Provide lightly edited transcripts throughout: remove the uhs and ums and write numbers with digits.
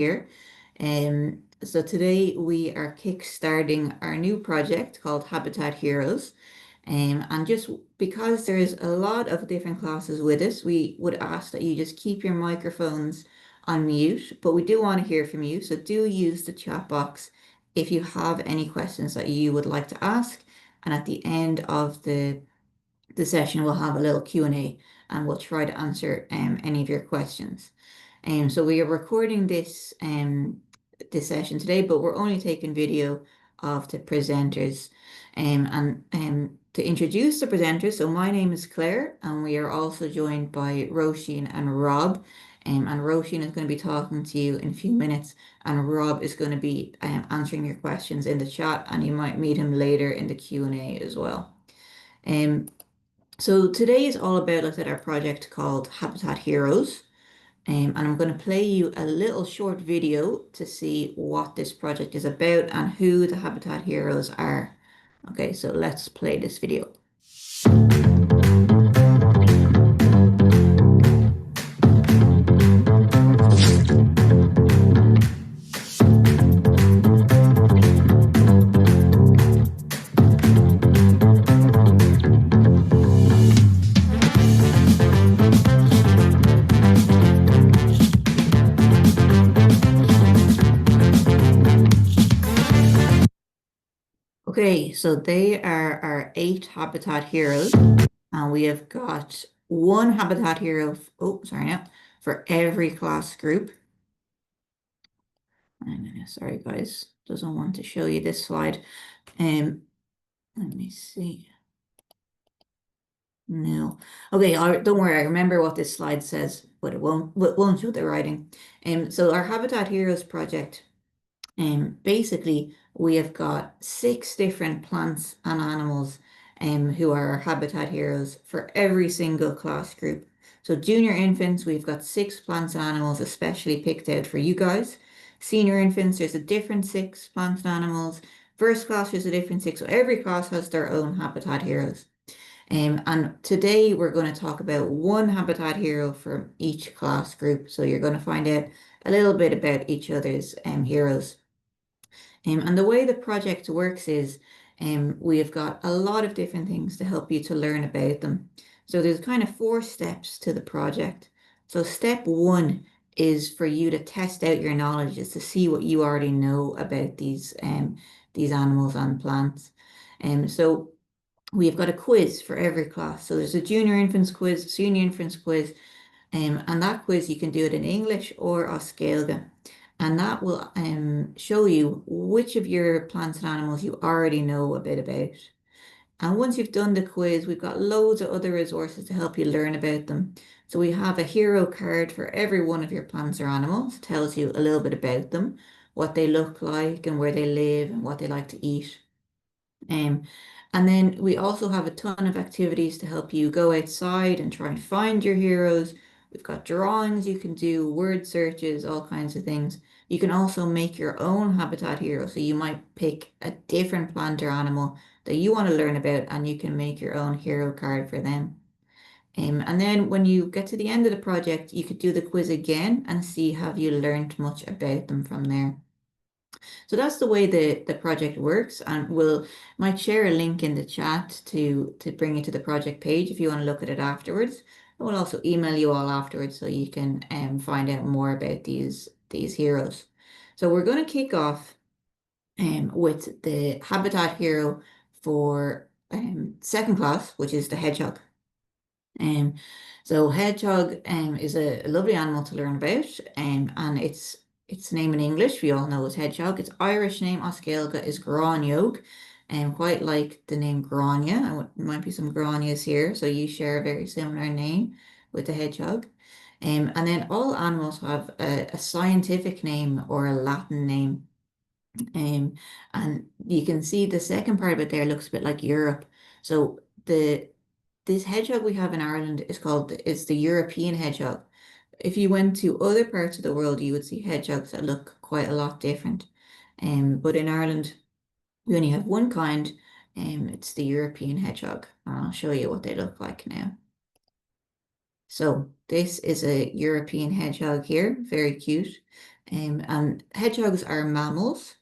here. So today we are kickstarting our new project called Habitat Heroes. And just because there's a lot of different classes with us, we would ask that you just keep your microphones on mute, but we do want to hear from you. So do use the chat box if you have any questions that you would like to ask. And at the end of the session, we'll have a little Q&A and we'll try to answer any of your questions. So we are recording this session today, but we're only taking video of the presenters. And to introduce the presenters, so my name is Claire, and we are also joined by Roisin and Rob. And Roisin is going to be talking to you in a few minutes, and Rob is going to be answering your questions in the chat, and you might meet him later in the Q&A as well. So today is all about our project called Habitat Heroes. And I'm going to play you a little short video to see what this project is about and who the Habitat Heroes are. Okay, so let's play this video. Okay, so they are our 8 Habitat Heroes, and we have got one Habitat Hero, for every class group. Sorry guys, doesn't want to show you this slide. Let me see. No. Okay, don't worry, I remember what this slide says, but it won't show the writing. So our Habitat Heroes project, basically we have got 6 different plants and animals who are our Habitat Heroes for every single class group. So junior infants, we've got 6 plants and animals especially picked out for you guys. Senior infants, there's a different 6 plants and animals. First class, there's a different 6. So every class has their own Habitat Heroes. And today we're going to talk about one Habitat Hero for each class group. So you're going to find out a little bit about each other's heroes. And the way the project works is we have got a lot of different things to help you to learn about them. So there's kind of 4 steps to the project. So step 1 is for you to test out your knowledge, is to see what you already know about these animals and plants. So we've got a quiz for every class. So there's a junior infants quiz, senior infants quiz, and that quiz you can do it in English or Oscailga. And that will show you which of your plants and animals you already know a bit about. And once you've done the quiz, we've got loads of other resources to help you learn about them. So we have a hero card for every one of your plants or animals. It tells you a little bit about them, what they look like and where they live and what they like to eat. And then we also have a ton of activities to help you go outside and try and find your heroes. We've got drawings you can do, word searches, all kinds of things. You can also make your own Habitat Hero. So you might pick a different plant or animal that you want to learn about, and you can make your own hero card for them. And then when you get to the end of the project, you could do the quiz again and see have you learned much about them from there. So that's the way the project works, and might share a link in the chat to bring you to the project page if you want to look at it afterwards. I will also email you all afterwards so you can find out more about these heroes. So we're going to kick off with the Habitat Hero for second class, which is the hedgehog. So hedgehog is a lovely animal to learn about, and its name in English we all know is hedgehog. Its Irish name Oscailga is Gráinneog, and quite like the name Grania. There might be some Granias here, so you share a very similar name with the hedgehog. And then all animals have a scientific name or a Latin name. And you can see the second part of it there looks a bit like Europe. So this hedgehog we have in Ireland is the European hedgehog. If you went to other parts of the world, you would see hedgehogs that look quite a lot different. But in Ireland, we only have one kind, it's the European hedgehog. I'll show you what they look like now. So this is a European hedgehog here, very cute. And hedgehogs are mammals.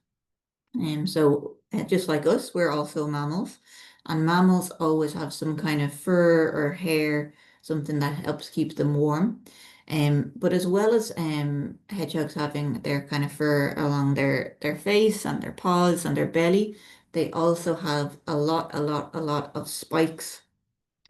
Just like us, we're also mammals. And mammals always have some kind of fur or hair, something that helps keep them warm. But as well as hedgehogs having their kind of fur along their face and their paws and their belly, they also have a lot of spikes.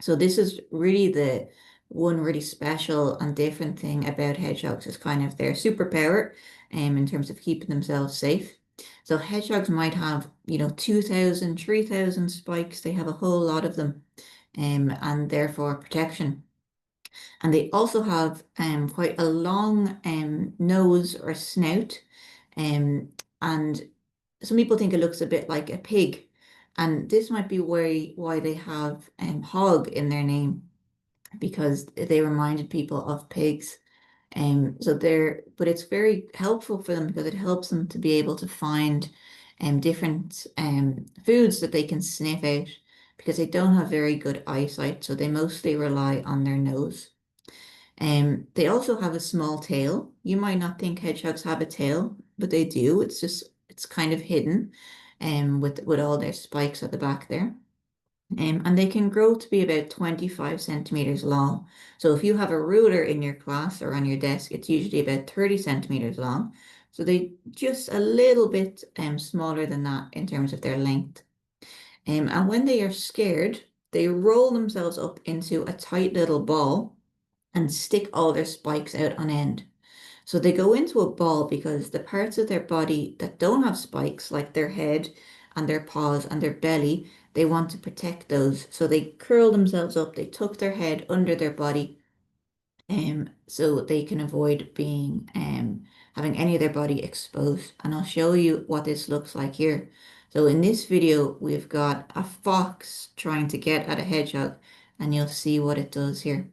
So this is really the one really special and different thing about hedgehogs is kind of their superpower in terms of keeping themselves safe. So hedgehogs might have, 2,000, 3,000 spikes. They have a whole lot of them and therefore protection. And they also have quite a long nose or snout. And some people think it looks a bit like a pig. And this might be why they have hog in their name because they reminded people of pigs. But it's very helpful for them because it helps them to be able to find different foods that they can sniff out because they don't have very good eyesight, so they mostly rely on their nose. They also have a small tail. You might not think hedgehogs have a tail, but they do. It's kind of hidden, with all their spikes at the back there. And they can grow to be about 25 centimeters long. So if you have a ruler in your class or on your desk, it's usually about 30 centimeters long. So they just a little bit smaller than that in terms of their length. And when they are scared, they roll themselves up into a tight little ball and stick all their spikes out on end. So they go into a ball because the parts of their body that don't have spikes, like their head and their paws and their belly, they want to protect those. So they curl themselves up, they tuck their head under their body, so they can avoid being having any of their body exposed. And I'll show you what this looks like here. So in this video, we've got a fox trying to get at a hedgehog, and you'll see what it does here.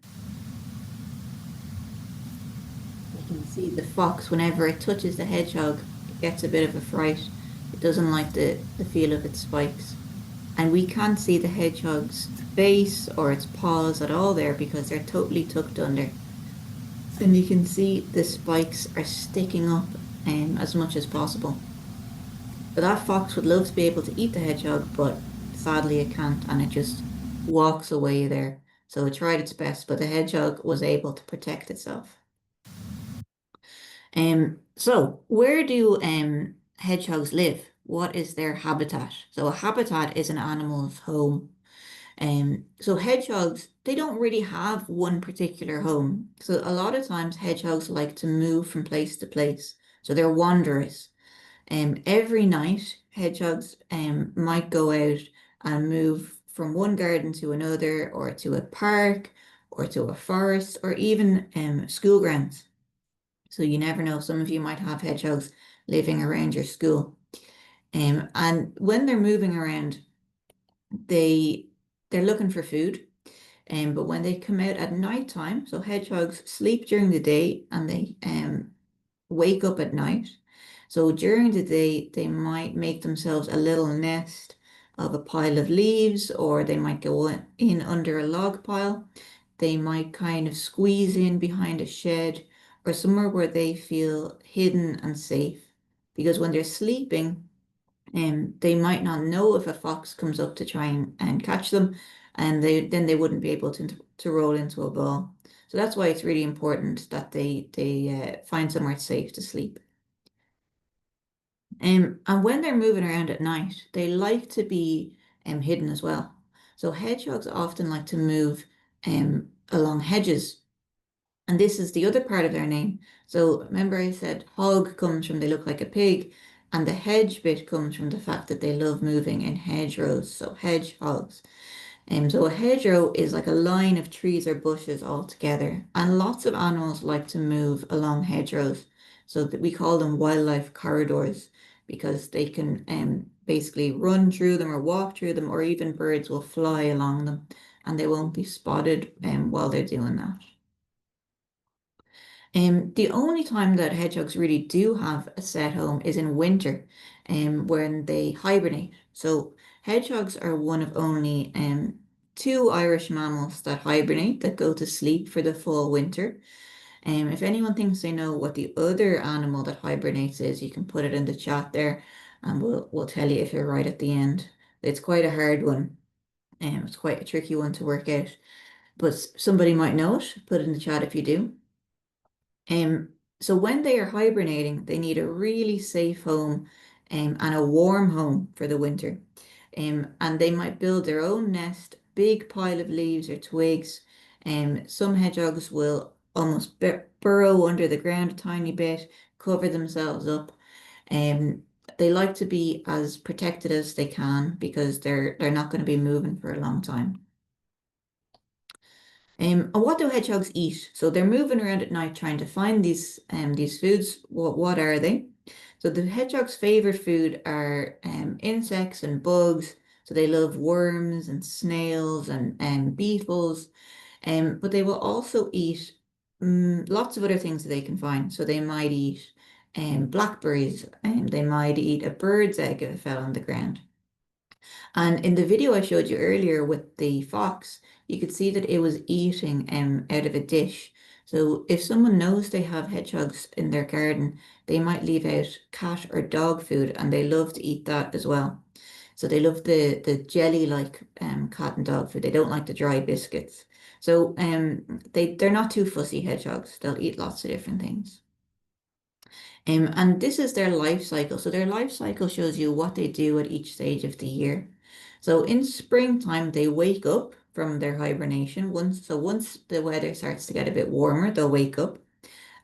You can see the fox, whenever it touches the hedgehog, it gets a bit of a fright. It doesn't like the feel of its spikes. And we can't see the hedgehog's face or its paws at all there because they're totally tucked under. And you can see the spikes are sticking up as much as possible. But that fox would love to be able to eat the hedgehog, but sadly it can't, and it just walks away there. So it tried its best, but the hedgehog was able to protect itself. So where do hedgehogs live? What is their habitat? So a habitat is an animal's home. So hedgehogs, they don't really have one particular home. So a lot of times hedgehogs like to move from place to place. So they're wanderers. Every night, hedgehogs might go out and move from one garden to another, or to a park, or to a forest, or even school grounds. So you never know. Some of you might have hedgehogs living around your school. And when they're moving around, they they're looking for food. But when they come out at night time, so hedgehogs sleep during the day and they wake up at night. So during the day, they might make themselves a little nest of a pile of leaves, or they might go in under a log pile. They might kind of squeeze in behind a shed or somewhere where they feel hidden and safe. Because when they're sleeping, they might not know if a fox comes up to try and catch them, and they wouldn't be able to roll into a ball. So that's why it's really important that they find somewhere safe to sleep. And when they're moving around at night, they like to be hidden as well. So hedgehogs often like to move along hedges. And this is the other part of their name. So remember I said hog comes from they look like a pig, and the hedge bit comes from the fact that they love moving in hedgerows, so hedgehogs. So a hedgerow is like a line of trees or bushes all together, and lots of animals like to move along hedgerows. So that we call them wildlife corridors because they can basically run through them or walk through them, or even birds will fly along them, and they won't be spotted while they're doing that. The only time that hedgehogs really do have a set home is in winter, when they hibernate. So hedgehogs are one of only two Irish mammals that hibernate, that go to sleep for the full winter. If anyone thinks they know what the other animal that hibernates is, you can put it in the chat there and we'll tell you if you're right at the end. It's quite a hard one. It's quite a tricky one to work out, but somebody might know it. Put it in the chat if you do. Um, so when they are hibernating, they need a really safe home and a warm home for the winter. And they might build their own nest, big pile of leaves or twigs. Some hedgehogs will almost burrow under the ground a tiny bit, cover themselves up. Um, they like to be as protected as they can because they're not going to be moving for a long time. And what do hedgehogs eat? So they're moving around at night trying to find these foods. What are they? So the hedgehog's favorite food are insects and bugs. So they love worms and snails and beetles. But they will also eat lots of other things that they can find. So they might eat blackberries, and they might eat a bird's egg if it fell on the ground. And in the video I showed you earlier with the fox, you could see that it was eating out of a dish. So if someone knows they have hedgehogs in their garden, they might leave out cat or dog food and they love to eat that as well. So they love the jelly-like cat and dog food. They don't like the dry biscuits. So they're not too fussy hedgehogs. They'll eat lots of different things. And this is their life cycle. So their life cycle shows you what they do at each stage of the year. So in springtime, they wake up from their hibernation. Once the weather starts to get a bit warmer, they'll wake up.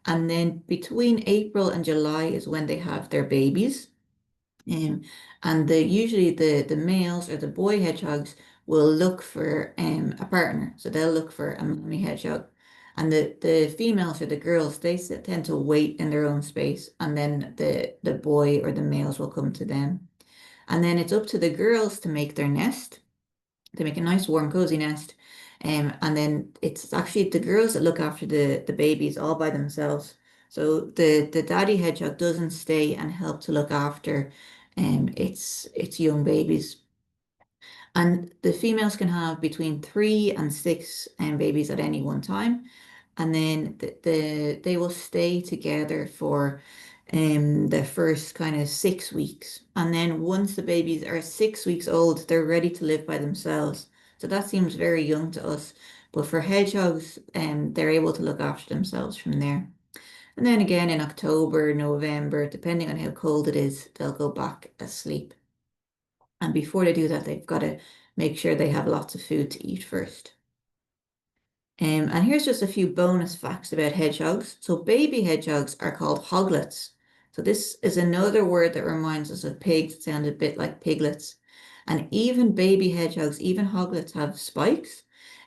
And then between April and July is when they have their babies. Um, and usually the males or the boy hedgehogs will look for a partner. So they'll look for a mommy hedgehog. And the females or the girls, they tend to wait in their own space. And then the boy or the males will come to them. And then it's up to the girls to make their nest. They make a nice warm cozy nest. And then it's actually the girls that look after the babies all by themselves. So the daddy hedgehog doesn't stay and help to look after its young babies. And the females can have between 3 and 6 babies at any one time. And then they will stay together for the first kind of 6 weeks. And then once the babies are 6 weeks old, they're ready to live by themselves. So that seems very young to us. But for hedgehogs, they're able to look after themselves from there. And then again in October, November, depending on how cold it is, they'll go back asleep. And before they do that, they've got to make sure they have lots of food to eat first. And here's just a few bonus facts about hedgehogs. So baby hedgehogs are called hoglets. So this is another word that reminds us of pigs. It sounds a bit like piglets. And even baby hedgehogs, even hoglets have spikes.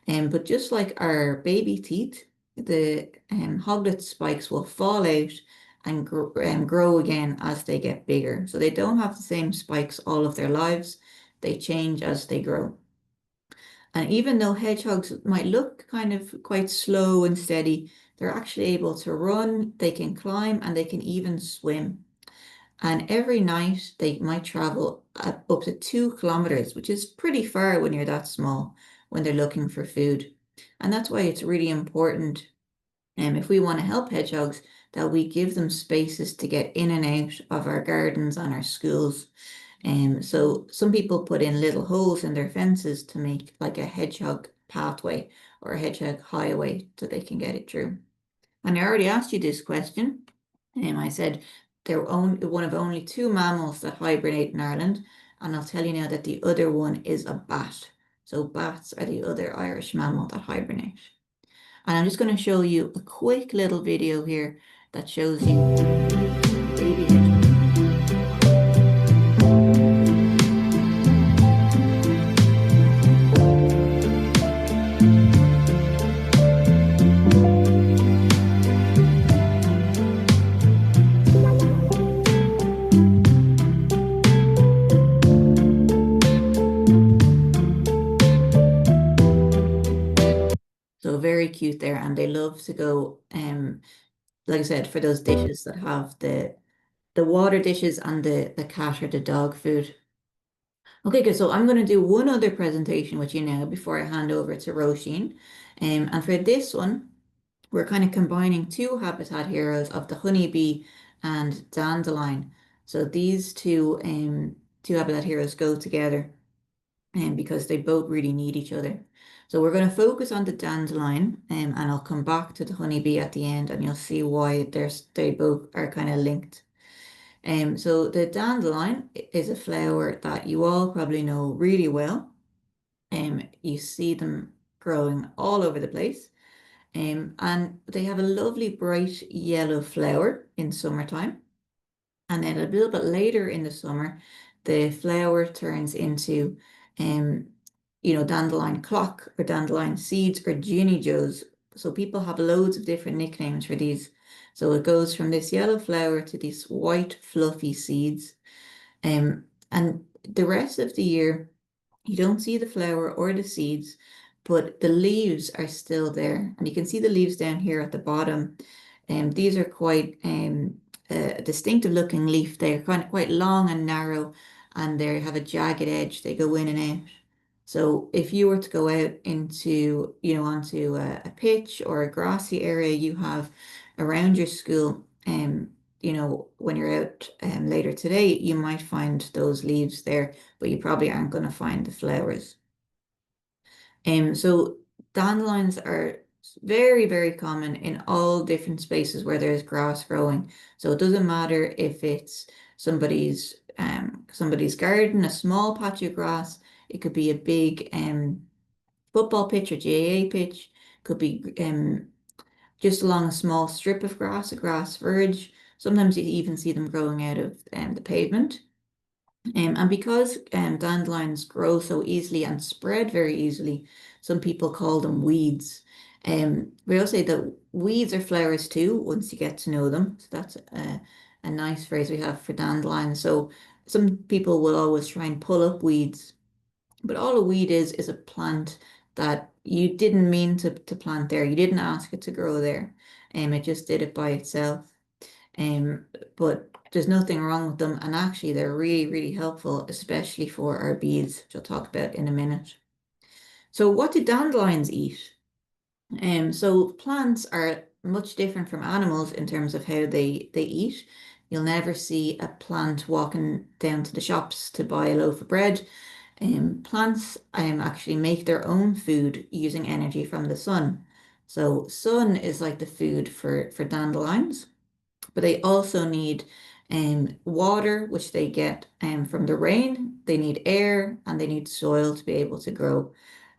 But just like our baby teeth, the hoglet spikes will fall out and grow again as they get bigger. So they don't have the same spikes all of their lives. They change as they grow. And even though hedgehogs might look kind of quite slow and steady, they're actually able to run, they can climb, and they can even swim. And every night they might travel up to 2 kilometers, which is pretty far when you're that small, when they're looking for food. And that's why it's really important, if we want to help hedgehogs, that we give them spaces to get in and out of our gardens and our schools. So some people put in little holes in their fences to make like a hedgehog pathway or a hedgehog highway so they can get it through. And I already asked you this question. I said they're one of only 2 mammals that hibernate in Ireland. And I'll tell you now that the other one is a bat. So bats are the other Irish mammal that hibernate. And I'm just going to show you a quick little video here that shows you baby hedgehog. So very cute there, and they love to go, like I said, for those dishes that have the water dishes and the cat or the dog food. Okay, good. So I'm going to do one other presentation with you now before I hand over to Roisin. And for this one, we're kind of combining two habitat heroes of the honeybee and dandelion. So these two habitat heroes go together and because they both really need each other. So we're going to focus on the dandelion and I'll come back to the honeybee at the end and you'll see why they both are kind of linked. So the dandelion is a flower that you all probably know really well. You see them growing all over the place. And they have a lovely bright yellow flower in summertime. And then a little bit later in the summer, the flower turns into, um, dandelion clock or dandelion seeds or Ginny Joes. So people have loads of different nicknames for these. So it goes from this yellow flower to these white fluffy seeds. And the rest of the year, you don't see the flower or the seeds, but the leaves are still there. And you can see the leaves down here at the bottom. These are quite a distinctive looking leaf. They're kind of quite long and narrow, and they have a jagged edge. They go in and out. So if you were to go out into, onto a pitch or a grassy area you have around your school, when you're out later today, you might find those leaves there, but you probably aren't going to find the flowers. So dandelions are very, very common in all different spaces where there's grass growing. So it doesn't matter if it's somebody's garden, a small patch of grass. It could be a big football pitch or GAA pitch. Could be just along a small strip of grass, a grass verge. Sometimes you even see them growing out of the pavement. And because dandelions grow so easily and spread very easily, some people call them weeds. We also say that weeds are flowers too, once you get to know them. So that's a nice phrase we have for dandelions. So some people will always try and pull up weeds, but all a weed is a plant that you didn't mean to plant there. You didn't ask it to grow there. It just did it by itself. Um, but there's nothing wrong with them, and actually they're really, really helpful, especially for our bees, which I'll talk about in a minute. So what do dandelions eat? So plants are much different from animals in terms of how they eat. You'll never see a plant walking down to the shops to buy a loaf of bread. Plants actually make their own food using energy from the sun. So sun is like the food for dandelions, but they also need water, which they get from the rain. They need air and they need soil to be able to grow.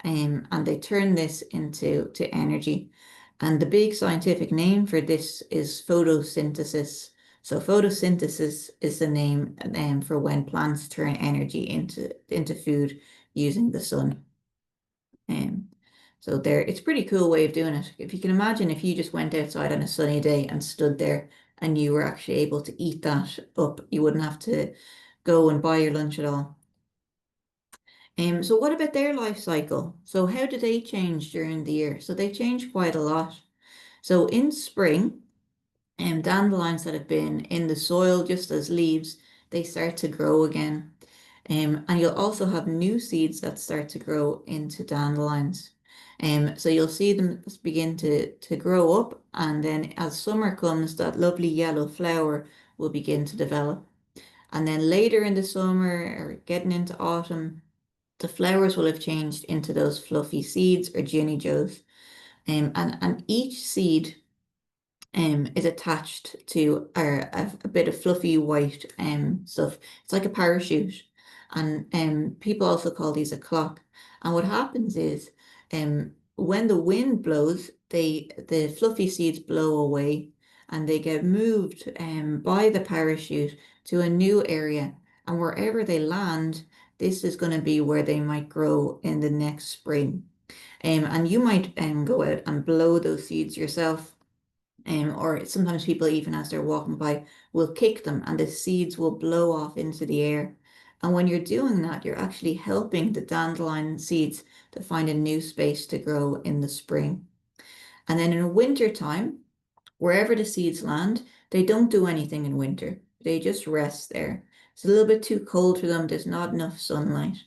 And they turn this into energy. And the big scientific name for this is photosynthesis. So photosynthesis is the name for when plants turn energy into food using the sun. Um, so there, it's a pretty cool way of doing it. If you can imagine if you just went outside on a sunny day and stood there and you were actually able to eat that up, you wouldn't have to go and buy your lunch at all. So what about their life cycle? So how do they change during the year? So they change quite a lot. So in spring, dandelions that have been in the soil just as leaves, they start to grow again. And you'll also have new seeds that start to grow into dandelions. So you'll see them begin to grow up, and then as summer comes, that lovely yellow flower will begin to develop. And then later in the summer or getting into autumn, the flowers will have changed into those fluffy seeds or Ginny Joes. And each seed is attached to a bit of fluffy white stuff. It's like a parachute. And people also call these a clock. And what happens is when the wind blows, the fluffy seeds blow away and they get moved by the parachute to a new area. And wherever they land, this is going to be where they might grow in the next spring. And you might go out and blow those seeds yourself, or sometimes people, even as they're walking by, will kick them and the seeds will blow off into the air. And when you're doing that, you're actually helping the dandelion seeds to find a new space to grow in the spring. And then in winter time, wherever the seeds land, they don't do anything in winter. They just rest there. It's a little bit too cold for them. There's not enough sunlight.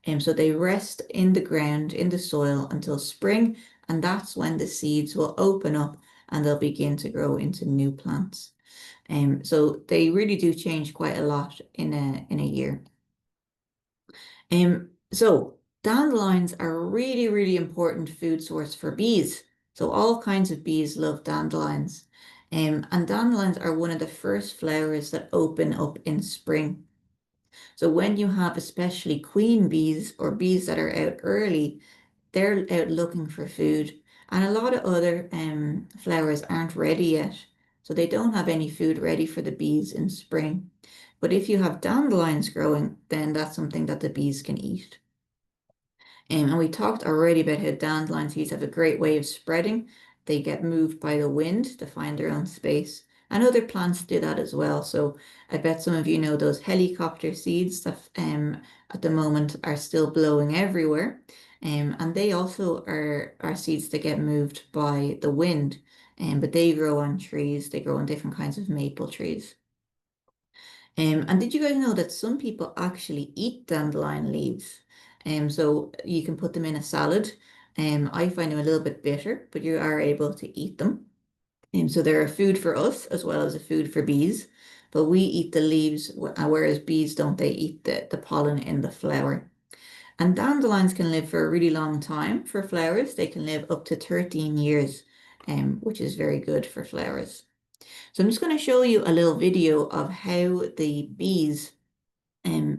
And so they rest in the ground, in the soil until spring, and that's when the seeds will open up and they'll begin to grow into new plants. So they really do change quite a lot in a year. So dandelions are a really, really important food source for bees. So all kinds of bees love dandelions. And dandelions are one of the first flowers that open up in spring. So when you have especially queen bees or bees that are out early, they're out looking for food. And a lot of other flowers aren't ready yet. So they don't have any food ready for the bees in spring. But if you have dandelions growing, then that's something that the bees can eat. And we talked already about how dandelion seeds have a great way of spreading. They get moved by the wind to find their own space. And other plants do that as well. So I bet some of you know those helicopter seeds that at the moment are still blowing everywhere. And they also are seeds that get moved by the wind. But they grow on trees. They grow on different kinds of maple trees. And did you guys know that some people actually eat dandelion leaves? So you can put them in a salad. I find them a little bit bitter, but you are able to eat them. So they're a food for us as well as a food for bees. But we eat the leaves, whereas bees don't. They eat the pollen in the flower. And dandelions can live for a really long time for flowers. They can live up to 13 years, which is very good for flowers. So I'm just going to show you a little video of how the bees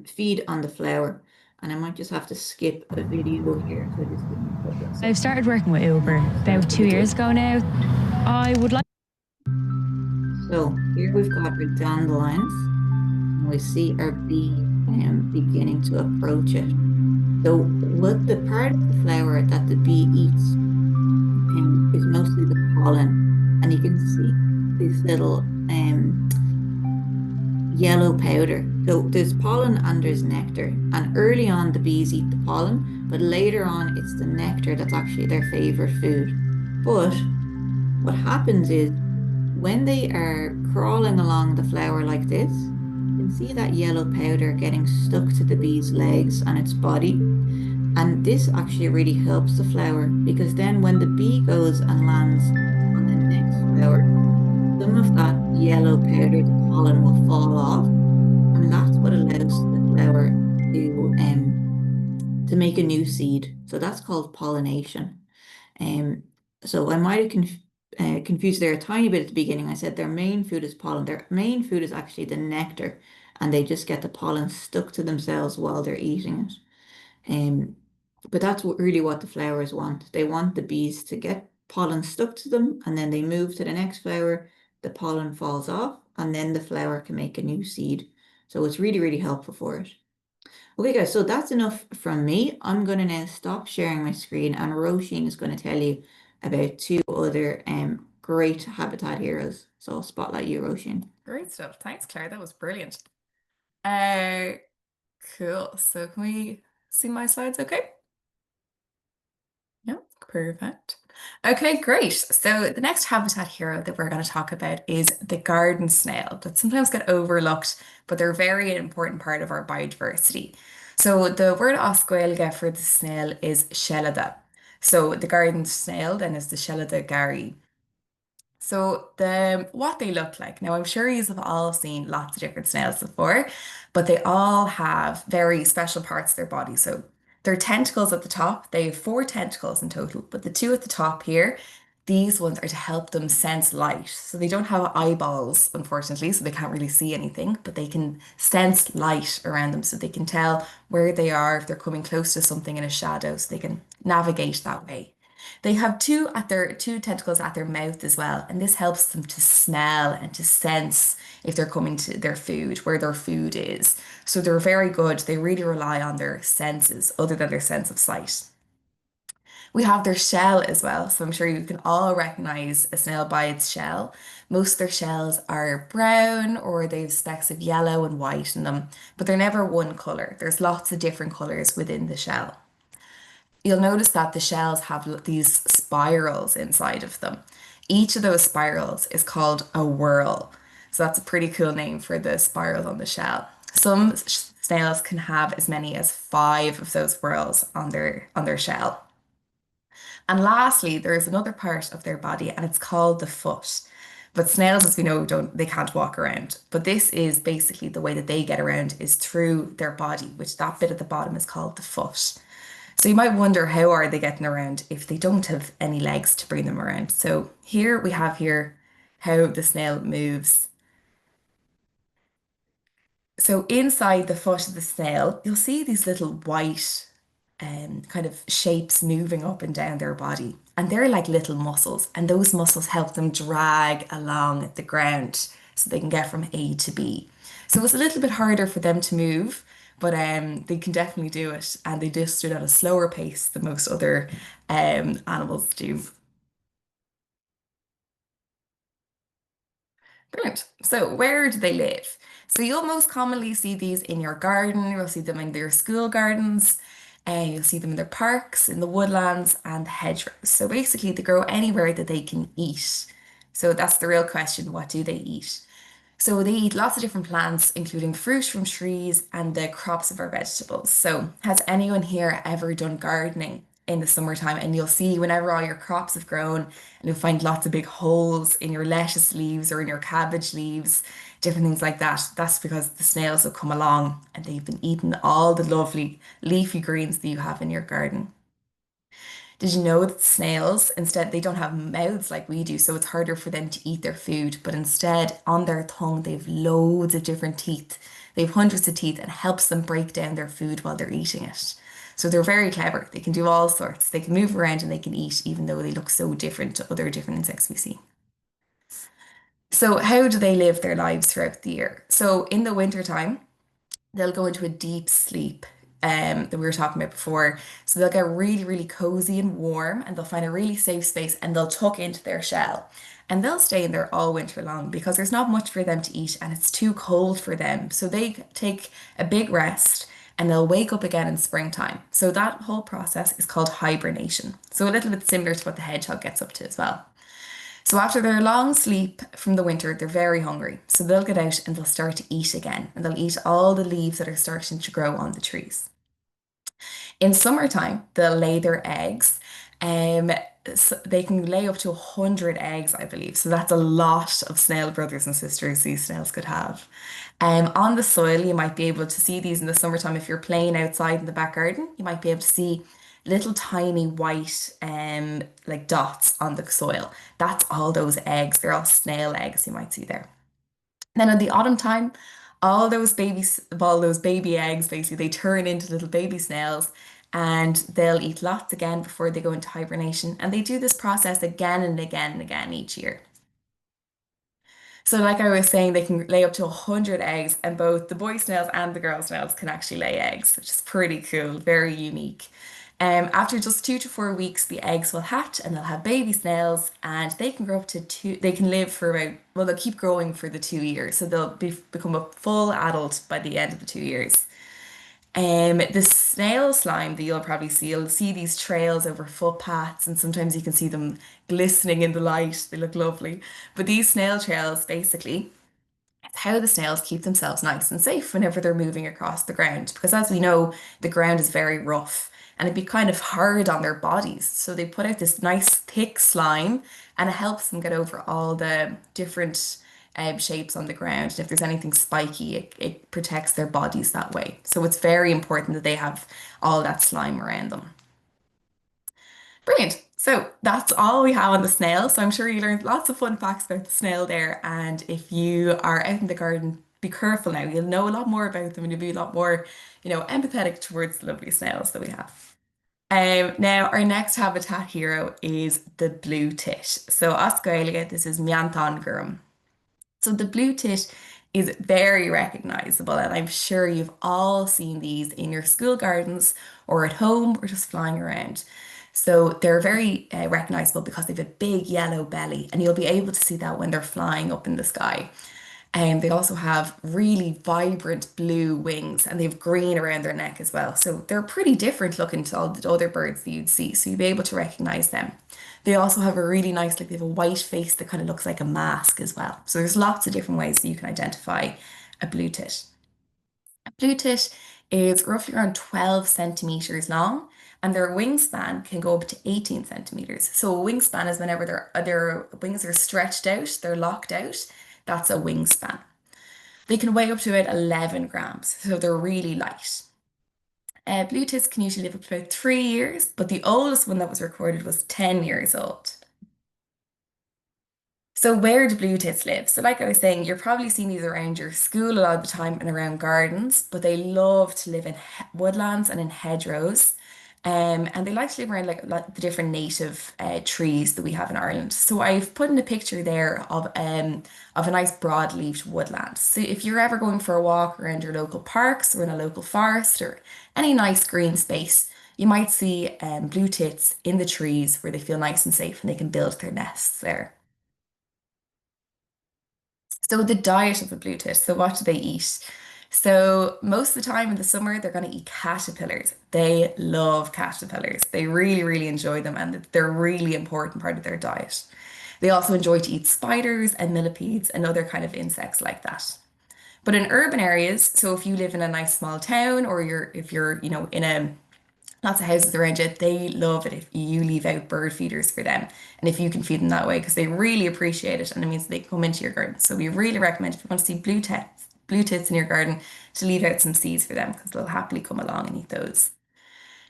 feed on the flower. And I might just have to skip a video here. So just give me a couple of I've seconds. started working with Uber about 2 years ago now. I would like. So here we've got our dandelions, and we see our bee beginning to approach it. So what the part of the flower that the bee eats is mostly the pollen. And you can see this little yellow powder. So there's pollen and there's nectar. And early on, the bees eat the pollen, but later on, it's the nectar that's actually their favorite food. But what happens is when they are crawling along the flower like this, you can see that yellow powder getting stuck to the bee's legs and its body. And this actually really helps the flower because then when the bee goes and lands on the next flower, some of that yellow powder, the pollen, will fall off, and that's what allows the flower to make a new seed. So that's called pollination. Um, so I might have confused there a tiny bit at the beginning. I said their main food is pollen. Their main food is actually the nectar, and they just get the pollen stuck to themselves while they're eating it. But that's really what the flowers want. They want the bees to get pollen stuck to them, and then they move to the next flower, the pollen falls off, and then the flower can make a new seed. So it's really, really helpful for it. Okay, guys, so that's enough from me. I'm going to now stop sharing my screen, and Roisin is going to tell you about two other great Habitat heroes. So I'll spotlight you, Roisin. Great stuff. Thanks, Claire. That was brilliant. Uh, cool. So can we see my slides okay? Yeah, perfect. Okay, great. So the next habitat hero that we're going to talk about is the garden snail that sometimes get overlooked, but they're a very important part of our biodiversity. So the word oscoilga for the snail is shelada. So the garden snail then is the shelada gari. So what they look like. Now I'm sure you have all seen lots of different snails before, but they all have very special parts of their body. So their tentacles at the top, they have four tentacles in total, but the two at the top here, these ones are to help them sense light. So they don't have eyeballs, unfortunately, so they can't really see anything, but they can sense light around them so they can tell where they are if they're coming close to something in a shadow, so they can navigate that way. They have two tentacles at their mouth as well, and this helps them to smell and to sense if they're coming to their food, where their food is. So they're very good. They really rely on their senses other than their sense of sight. We have their shell as well, so I'm sure you can all recognize a snail by its shell. Most of their shells are brown or they have specks of yellow and white in them, but they're never one color. There's lots of different colors within the shell. You'll notice that the shells have these spirals inside of them. Each of those spirals is called a whorl. So that's a pretty cool name for the spirals on the shell. Some snails can have as many as five of those whorls on their shell. And lastly, there is another part of their body and it's called the foot. But snails, as we know, they can't walk around. But this is basically the way that they get around is through their body, which that bit at the bottom is called the foot. So you might wonder how are they getting around if they don't have any legs to bring them around. So here we have here how the snail moves. So inside the foot of the snail, you'll see these little white kind of shapes moving up and down their body. And they're like little muscles, and those muscles help them drag along the ground so they can get from A to B. So it's a little bit harder for them to move, but they can definitely do it, and they just do it at a slower pace than most other animals do. Brilliant. So, where do they live? So, you'll most commonly see these in your garden, you'll see them in their school gardens, and you'll see them in their parks, in the woodlands, and the hedgerows. So, basically, they grow anywhere that they can eat. So, that's the real question, what do they eat? So they eat lots of different plants, including fruit from trees and the crops of our vegetables. So has anyone here ever done gardening in the summertime? And you'll see whenever all your crops have grown, and you'll find lots of big holes in your lettuce leaves or in your cabbage leaves, different things like that. That's because the snails have come along and they've been eating all the lovely leafy greens that you have in your garden. Did you know that snails, instead, they don't have mouths like we do, so it's harder for them to eat their food, but instead, on their tongue, they've loads of different teeth. They have hundreds of teeth and helps them break down their food while they're eating it. So they're very clever. They can do all sorts. They can move around and they can eat, even though they look so different to other different insects we see. So, how do they live their lives throughout the year? So, in the wintertime, they'll go into a deep sleep that we were talking about before. So they'll get really, really cozy and warm and they'll find a really safe space and they'll tuck into their shell. And they'll stay in there all winter long because there's not much for them to eat and it's too cold for them. So they take a big rest and they'll wake up again in springtime. So that whole process is called hibernation. So a little bit similar to what the hedgehog gets up to as well. So after their long sleep from the winter, they're very hungry. So they'll get out and they'll start to eat again, and they'll eat all the leaves that are starting to grow on the trees. In summertime, they'll lay their eggs. Um, so they can lay up to 100 eggs, I believe. So that's a lot of snail brothers and sisters these snails could have. On the soil, you might be able to see these in the summertime. If you're playing outside in the back garden, you might be able to see little tiny white like dots on the soil. That's all those eggs. They're all snail eggs you might see there. Then in the autumn time, all those baby eggs, basically, they turn into little baby snails and they'll eat lots again before they go into hibernation. And they do this process again and again and again each year. So, like I was saying, they can lay up to 100 eggs, and both the boy snails and the girl snails can actually lay eggs, which is pretty cool, very unique. After just 2 to 4 weeks, the eggs will hatch and they'll have baby snails, and they can grow up to two, they can live for about, well, they'll keep growing for the 2 years. So become a full adult by the end of the 2 years. The snail slime that you'll see these trails over footpaths, and sometimes you can see them glistening in the light. They look lovely. But these snail trails, basically, it's how the snails keep themselves nice and safe whenever they're moving across the ground. Because as we know, the ground is very rough and it'd be kind of hard on their bodies. So they put out this nice thick slime and it helps them get over all the different shapes on the ground. And if there's anything spiky, it protects their bodies that way. So it's very important that they have all that slime around them. Brilliant. So that's all we have on the snail. So I'm sure you learned lots of fun facts about the snail there. And if you are out in the garden, be careful now. You'll know a lot more about them and you'll be a lot more, empathetic towards the lovely snails that we have. Now, our next habitat hero is the blue tit. So, Oscalia, this is Mianthon Gurum. So the blue tit is very recognizable, and I'm sure you've all seen these in your school gardens or at home or just flying around. So they're very recognizable because they have a big yellow belly, and you'll be able to see that when they're flying up in the sky. And they also have really vibrant blue wings and they have green around their neck as well. So they're pretty different looking to all the other birds that you'd see. So you'd be able to recognize them. They also have a really nice, like they have a white face that kind of looks like a mask as well. So there's lots of different ways that you can identify a blue tit. A blue tit is roughly around 12 centimeters long, and their wingspan can go up to 18 centimeters. So a wingspan is whenever their wings are stretched out, they're locked out. That's a wingspan. They can weigh up to about 11 grams, so they're really light. Blue tits can usually live up to about 3 years, but the oldest one that was recorded was 10 years old. So where do blue tits live? So like I was saying, you're probably seeing these around your school a lot of the time and around gardens, but they love to live in woodlands and in hedgerows. And they like to live around like the different native trees that we have in Ireland. So I've put in a picture there of a nice broad-leaved woodland. So if you're ever going for a walk around your local parks or in a local forest or any nice green space, you might see blue tits in the trees where they feel nice and safe and they can build their nests there. So the diet of a blue tit, so what do they eat? So most of the time in the summer, they're going to eat caterpillars. They love caterpillars. They really, really enjoy them and they're a really important part of their diet. They also enjoy to eat spiders and millipedes and other kind of insects like that. But in urban areas, so if you live in a nice small town or if you're, in a lots of houses around you, they love it if you leave out bird feeders for them and if you can feed them that way because they really appreciate it and it means they come into your garden. So we really recommend if you want to see blue tits in your garden to leave out some seeds for them because they'll happily come along and eat those.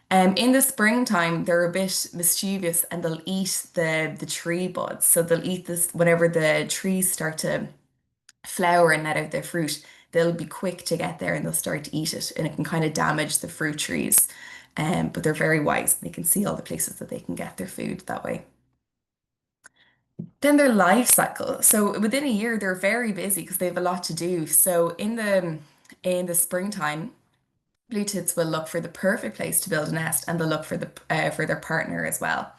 In the springtime, they're a bit mischievous and they'll eat the tree buds. So they'll eat this whenever the trees start to flower and let out their fruit, they'll be quick to get there and they'll start to eat it, and it can kind of damage the fruit trees. But they're very wise. They can see all the places that they can get their food that way. Then their life cycle. So within a year, they're very busy because they have a lot to do. So in the springtime, blue tits will look for the perfect place to build a nest, and they'll look for their partner as well.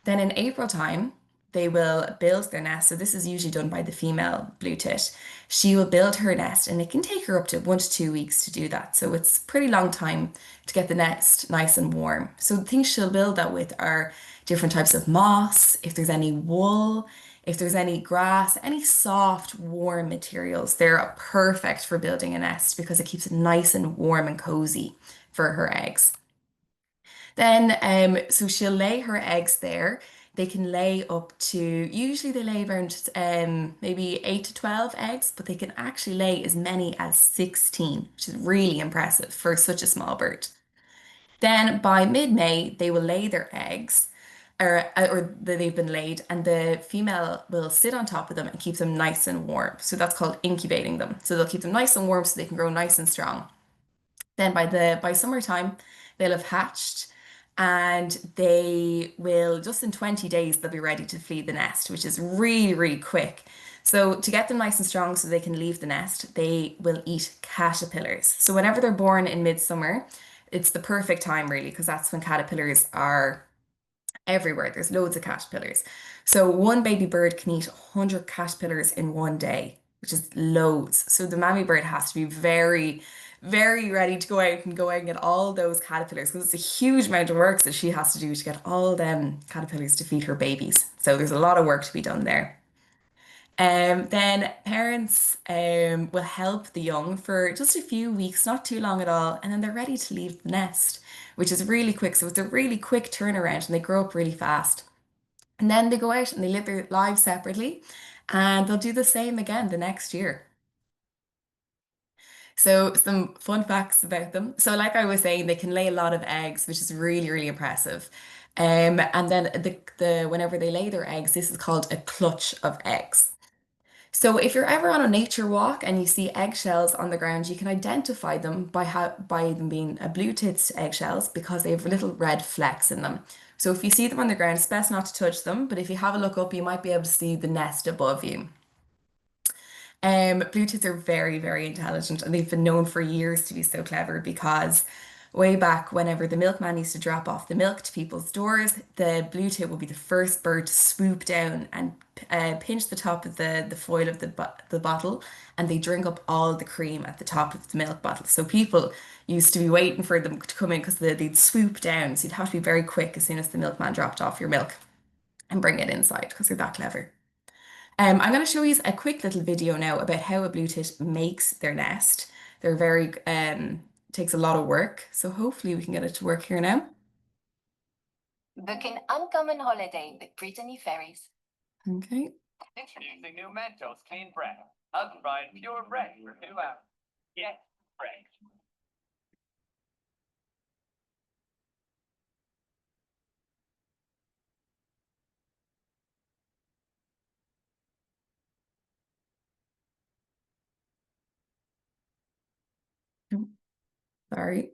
Then in April time, they will build their nest. So this is usually done by the female blue tit. She will build her nest and it can take her up to 1 to 2 weeks to do that. So it's a pretty long time to get the nest nice and warm. So the things she'll build that with are different types of moss, if there's any wool, if there's any grass, any soft, warm materials. They're perfect for building a nest because it keeps it nice and warm and cozy for her eggs. Then, so she'll lay her eggs there. They can lay up to, usually they lay around maybe 8 to 12 eggs, but they can actually lay as many as 16, which is really impressive for such a small bird. Then by mid-May, they will lay their eggs, or they've been laid, and the female will sit on top of them and keep them nice and warm. So that's called incubating them. So they'll keep them nice and warm so they can grow nice and strong. Then by summertime, they'll have hatched and they will just in 20 days they'll be ready to feed the nest, which is really, really quick. So to get them nice and strong so they can leave the nest, they will eat caterpillars. So whenever they're born in midsummer, it's the perfect time really, because that's when caterpillars are everywhere. There's loads of caterpillars. So one baby bird can eat 100 caterpillars in one day, which is loads. So the mammy bird has to be very, very ready to go out and get all those caterpillars because it's a huge amount of work that she has to do to get all them caterpillars to feed her babies. So there's a lot of work to be done there. Then parents will help the young for just a few weeks, not too long at all, and then they're ready to leave the nest, which is really quick. So it's a really quick turnaround and they grow up really fast. And then they go out and they live their lives separately and they'll do the same again the next year. So some fun facts about them. So like I was saying, they can lay a lot of eggs, which is really, really impressive. And then the whenever they lay their eggs, this is called a clutch of eggs. So if you're ever on a nature walk and you see eggshells on the ground, you can identify them by them being a blue tits eggshells because they have little red flecks in them. So if you see them on the ground, it's best not to touch them, but if you have a look up, you might be able to see the nest above you. Blue tits are very, very intelligent and they've been known for years to be so clever because way back whenever the milkman used to drop off the milk to people's doors, the blue tit will be the first bird to swoop down and pinch the top of the foil of the bottle and they drink up all the cream at the top of the milk bottle. So people used to be waiting for them to come in because they'd swoop down. So you'd have to be very quick as soon as the milkman dropped off your milk and bring it inside because they're that clever. I'm going to show you a quick little video now about how a blue tit makes their nest. They're very takes a lot of work. So hopefully we can get it to work here now. Book an uncommon holiday with Brittany Ferries. Okay. Introducing new Mentos Clean Breath. Ultra pure breath for 2 hours. Get fresh. Oh, sorry.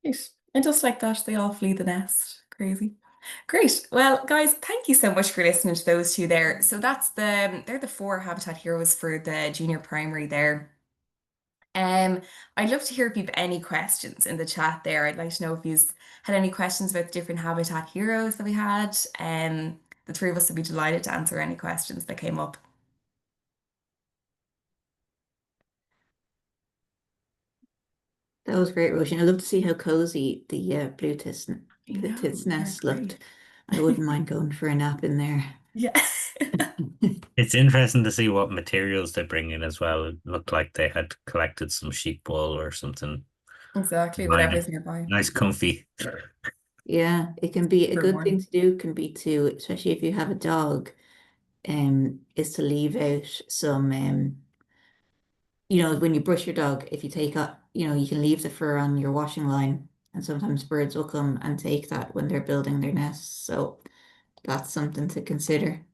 Great. And just like that, they all flee the nest. Crazy. Great. Well, guys, thank you so much for listening to those two there. So they're the 4 Habitat Heroes for the junior primary there. I'd love to hear if you've any questions in the chat there. I'd like to know if you've had any questions about the different Habitat Heroes that we had. The 3 of us would be delighted to answer any questions that came up. That was great, Roisin. I love to see how cozy the blue tits they're nest looked. great. I wouldn't mind going for a nap in there. Yeah. It's interesting to see what materials they bring in as well. It looked like they had collected some sheep wool or something. Exactly, Nice, whatever's nearby. nice comfy. Yeah, it can be a For good one. thing to do, can be to, especially if you have a dog, is to leave out some when you brush your dog, if you take up, you can leave the fur on your washing line, and sometimes birds will come and take that when they're building their nests. So that's something to consider.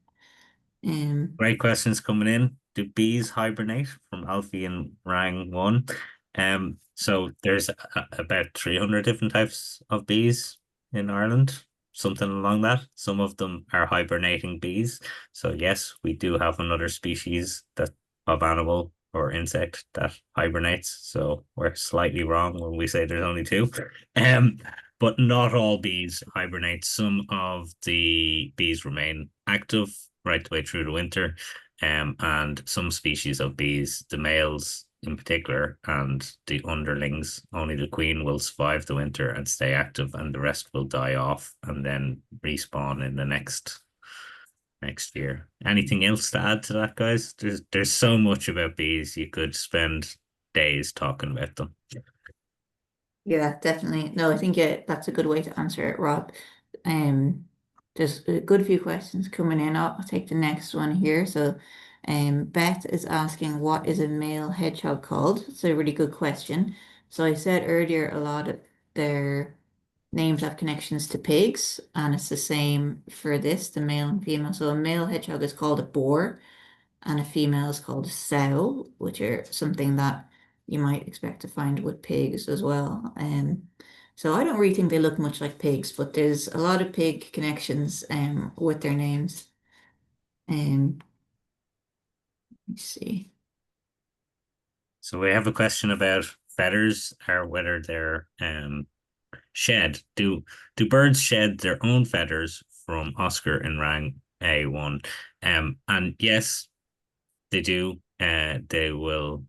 Great questions coming in. Do bees hibernate from Alfie and Rang 1? So there's about 300 different types of bees in Ireland, something along that. Some of them are hibernating bees. So yes, we do have another species that of animal or insect that hibernates. So we're slightly wrong when we say there's only 2. Um, but not all bees hibernate. Some of the bees remain active right the way through the winter. And some species of bees, the males in particular, and the underlings, only the queen will survive the winter and stay active, and the rest will die off and then respawn in the next year. Anything else to add to that, guys? There's so much about bees. You could spend days talking about them. Yeah, definitely. No, I think that's a good way to answer it, Rob. Um, there's a good few questions coming in. I'll take the next one here. So, Beth is asking, what is a male hedgehog called? It's a really good question. So I said earlier, a lot of their names have connections to pigs, and it's the same for this, the male and female. So a male hedgehog is called a boar, and a female is called a sow, which are something that you might expect to find with pigs as well. So I don't really think they look much like pigs, but there's a lot of pig connections with their names. Let's see. So we have a question about feathers, or whether they're shed. Do birds shed their own feathers? From Oscar in Rang A1. And yes, they do. They will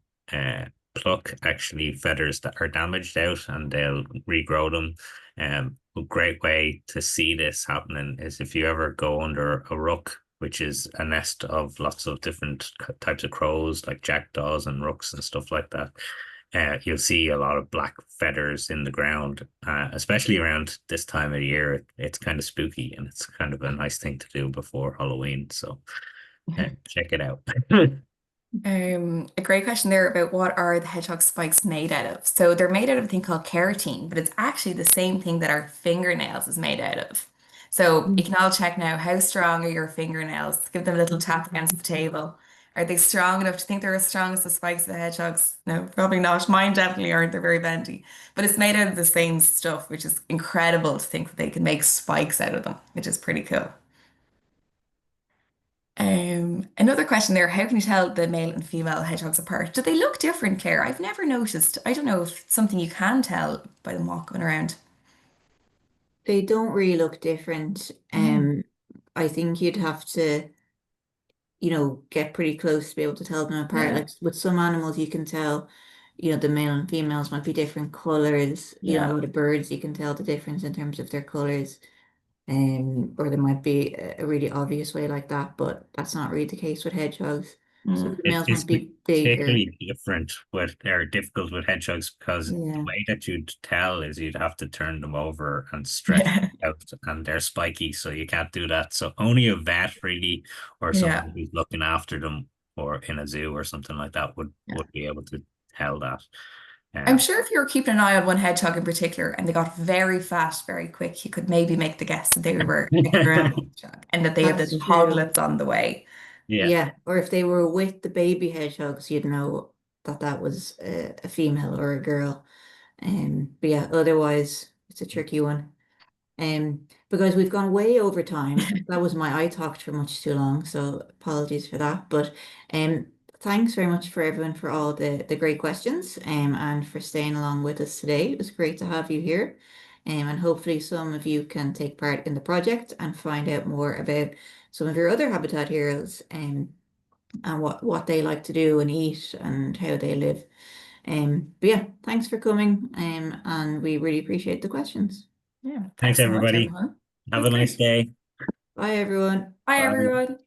pluck actually feathers that are damaged out, and they'll regrow them. A great way to see this happening is if you ever go under a rook, which is a nest of lots of different types of crows, like jackdaws and rooks and stuff like that. You'll see a lot of black feathers in the ground, especially around this time of year. It's kind of spooky, and it's kind of a nice thing to do before Halloween. So check it out. A great question there about what are the hedgehog spikes made out of. So they're made out of a thing called keratin, but it's actually the same thing that our fingernails is made out of. So you can all check now, how strong are your fingernails? Give them a little tap against the table. Are they strong enough to think they're as strong as the spikes of the hedgehogs? No, probably not. Mine definitely aren't. They're very bendy. But it's made out of the same stuff, which is incredible to think that they can make spikes out of them, which is pretty cool. Another question there, how can you tell the male and female hedgehogs apart? Do they look different, Claire? I've never noticed. I don't know if it's something you can tell by them walking around. They don't really look different. Mm. I think you'd have to, get pretty close to be able to tell them apart. Yeah, Like with some animals, you can tell, the male and females might be different colors. yeah. With the birds, you can tell the difference in terms of their colors. Or there might be a really obvious way like that, but that's not really the case with hedgehogs. So Mm. the It males is might be bigger. particularly different with or difficult with hedgehogs because the Yeah. way that you'd tell is you'd have to turn them over and stretch Yeah, them out, and they're spiky, so you can't do that. So only a vet really, or yeah. someone who's looking after them, or in a zoo or something like that would be able to tell that. I'm Um, sure if you were keeping an eye on one hedgehog in particular and they got very fat very quick, you could maybe make the guess that they were a girl hedgehog and that they had That's little true. hoglets on the way. yeah, Yeah, or if they were with the baby hedgehogs, you'd know that that was a female or a girl. But yeah, otherwise it's a tricky one. Because we've gone way over time. That was I talked for much too long, so apologies for that. But thanks very much for everyone for all the great questions and for staying along with us today. It was great to have you here. And hopefully some of you can take part in the project and find out more about some of your other Habitat Heroes and what they like to do and eat and how they live. But yeah, thanks for coming and we really appreciate the questions. Yeah, thanks thanks so much, everybody. everyone. Have That's a nice great. day. Bye everyone. Bye, Bye. everyone.